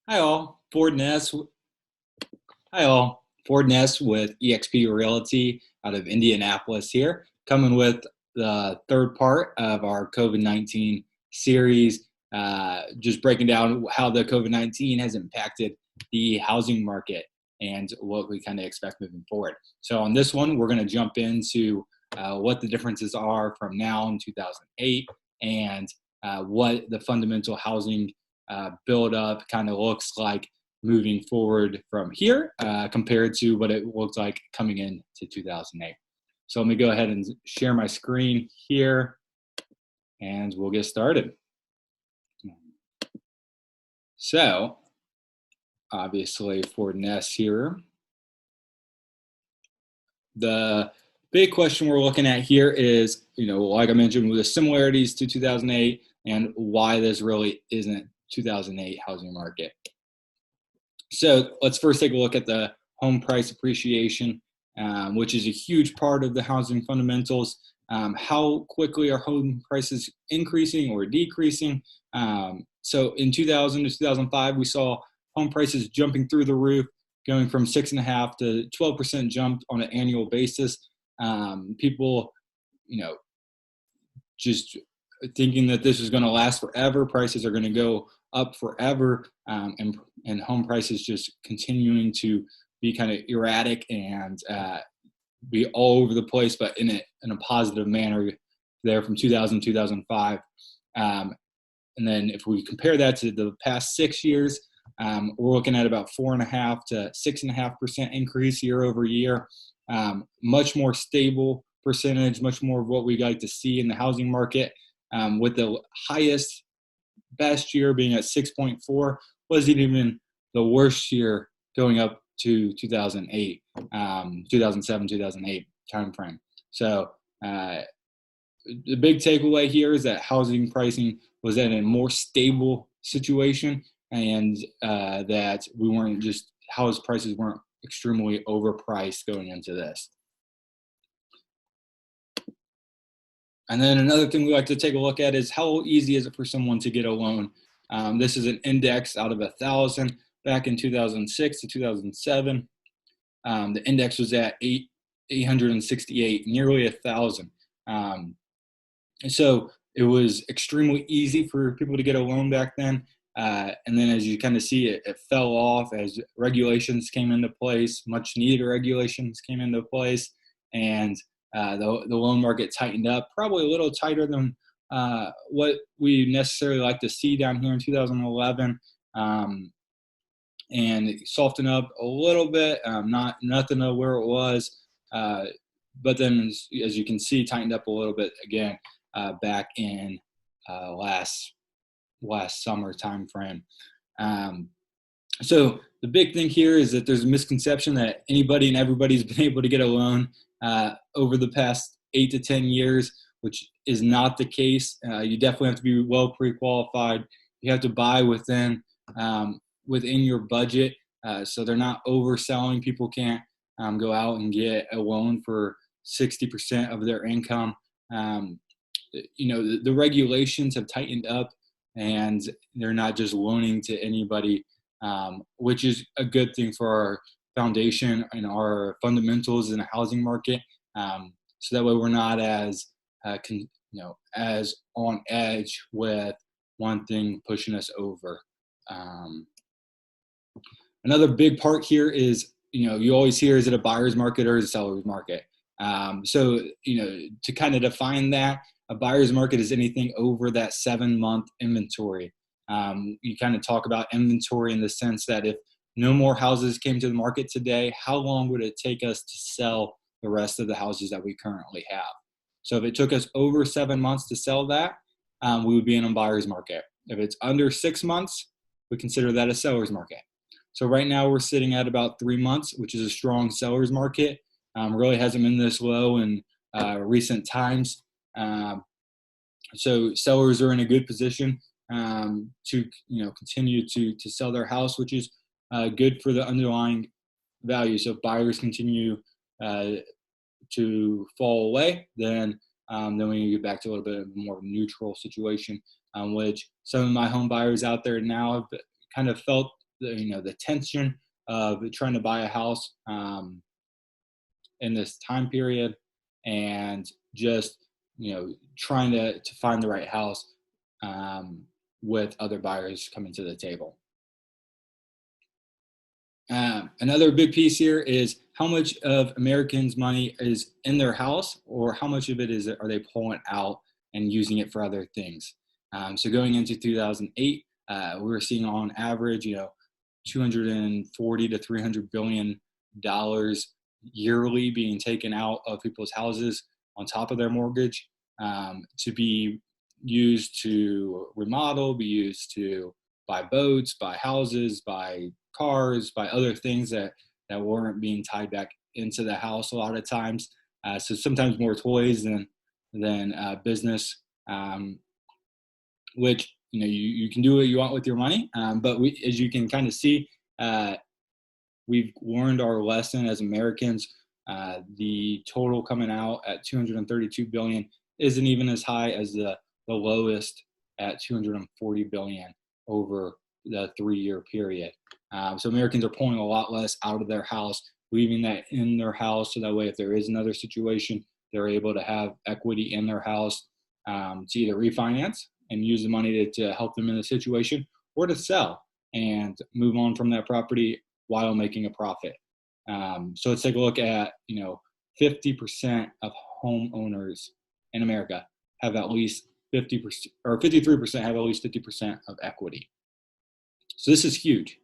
Hi all, Ford Ness. Hi all, Ford Ness with eXp Realty out of Indianapolis here, coming with the third part of our COVID-19 series, just breaking down how the COVID-19 has impacted the housing market and what we kind of expect moving forward. So on this one, we're going to jump into what the differences are from now in 2008 and what the fundamental housing build up kind of looks like moving forward from here compared to what it looked like coming into 2008. So let me go ahead and share my screen here and we'll get started. So obviously for Ness here, the big question we're looking at here is, like I mentioned, with the similarities to 2008 and why this really isn't 2008 housing market. So let's first take a look at the home price appreciation, which is a huge part of the housing fundamentals. How quickly are home prices increasing or decreasing? So in 2000 to 2005, we saw home prices jumping through the roof, going from 6.5% to 12% jump on an annual basis. People, just thinking that this is going to last forever. Prices are going to go up forever, and home prices just continuing to be kind of erratic and be all over the place, but in a positive manner there from 2000 to 2005. And then if we compare that to the past 6 years, we're looking at about 4.5% to 6.5% increase year over year. Much more stable percentage, much more of what we like to see in the housing market, with the highest, best year being at 6.4, wasn't even the worst year going up to 2008, 2007, 2008 timeframe. So the big takeaway here is that housing pricing was at a more stable situation, and that we weren't just house prices weren't extremely overpriced going into this. And then another thing we like to take a look at is how easy is it for someone to get a loan. This is an index out of 1,000 back in 2006 to 2007. The index was at 868, nearly 1,000. So it was extremely easy for people to get a loan back then. And then as you kind of see, it fell off as regulations came into place, much needed regulations came into place, and the loan market tightened up, probably a little tighter than what we necessarily like to see down here in 2011, and it softened up a little bit, nothing to where it was, but then as you can see, tightened up a little bit again back in last summer time frame. So the big thing here is that there's a misconception that anybody and everybody's been able to get a loan over the past 8 to 10 years, which is not the case. You definitely have to be well pre-qualified. You have to buy within your budget, so they're not overselling. People can't go out and get a loan for 60% of their income. The regulations have tightened up, and they're not just loaning to anybody, which is a good thing for our foundation and our fundamentals in the housing market. So that way we're not as as on edge with one thing pushing us over. Another big part here is, you always hear, is it a buyer's market or is it a seller's market? So, to kind of define that, a buyer's market is anything over that 7-month inventory. You kind of talk about inventory in the sense that if no more houses came to the market today, how long would it take us to sell the rest of the houses that we currently have? So if it took us over 7 months to sell that, we would be in a buyer's market. If it's under 6 months, we consider that a seller's market. So right now we're sitting at about 3 months, which is a strong seller's market. Really hasn't been this low in recent times. So sellers are in a good position to continue to sell their house, which is good for the underlying value. So if buyers continue to fall away, then we get back to a little bit more neutral situation, which some of my home buyers out there now have kind of felt the tension of trying to buy a house in this time period, and just trying to find the right house with other buyers coming to the table. Another big piece here is how much of Americans' money is in their house, or how much of it are they pulling out and using it for other things. So going into 2008, we were seeing on average, 240 to 300 billion dollars yearly being taken out of people's houses on top of their mortgage, to be used to remodel, be used to buy boats, buy houses, buy cars, buy other things that weren't being tied back into the house a lot of times. So sometimes more toys than business, which you can do what you want with your money, but as you can kind of see, we've learned our lesson as Americans. The total coming out at 232 billion isn't even as high as the lowest at 240 billion over the 3-year period. So Americans are pulling a lot less out of their house, leaving that in their house, so that way if there is another situation, they're able to have equity in their house, to either refinance and use the money to help them in the situation, or to sell and move on from that property while making a profit. So let's take a look at, 50% of homeowners in America have at least 50%, or 53% have at least 50% of equity. So this is huge.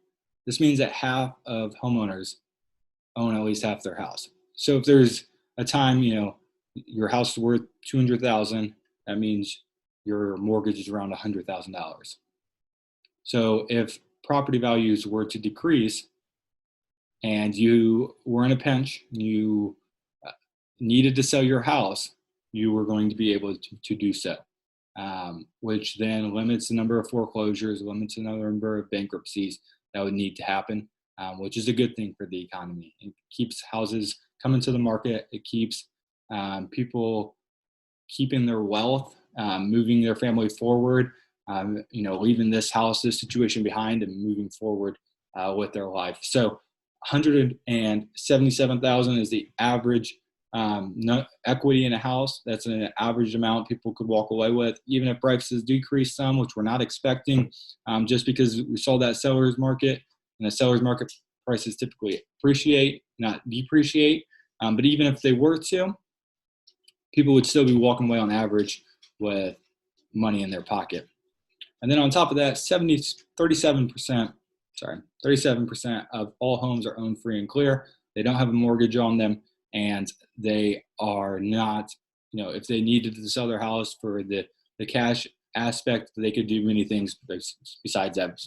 This means that half of homeowners own at least half their house. So if there's a time, your house is worth $200,000, that means your mortgage is around $100,000. So if property values were to decrease and you were in a pinch, you needed to sell your house, you were going to be able to do so, which then limits the number of foreclosures, limits the number of bankruptcies that would need to happen, which is a good thing for the economy. It keeps houses coming to the market. It keeps people keeping their wealth, moving their family forward, leaving this house, this situation behind, and moving forward with their life. So 177,000 is the average equity in a house. That's an average amount people could walk away with, even if prices decrease some, which we're not expecting, just because we saw that seller's market, and the seller's market prices typically appreciate, not depreciate. But even if they were to, people would still be walking away on average with money in their pocket. And then on top of that, 37% of all homes are owned free and clear. They don't have a mortgage on them, and they are not, if they needed to sell their house for the cash aspect, they could do many things besides that,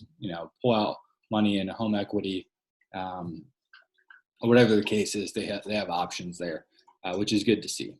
pull out money in a home equity, or whatever the case is. They have options there, which is good to see.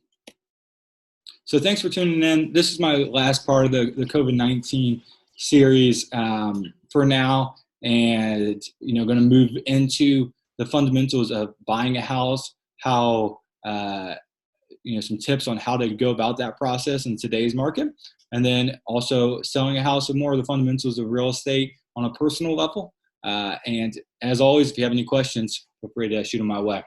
So thanks for tuning in. This is my last part of the COVID-19 series for now, and going to move into the fundamentals of buying a house, how some tips on how to go about that process in today's market, and then also selling a house, and more of the fundamentals of real estate on a personal level. And as always, if you have any questions, feel free to shoot them my way.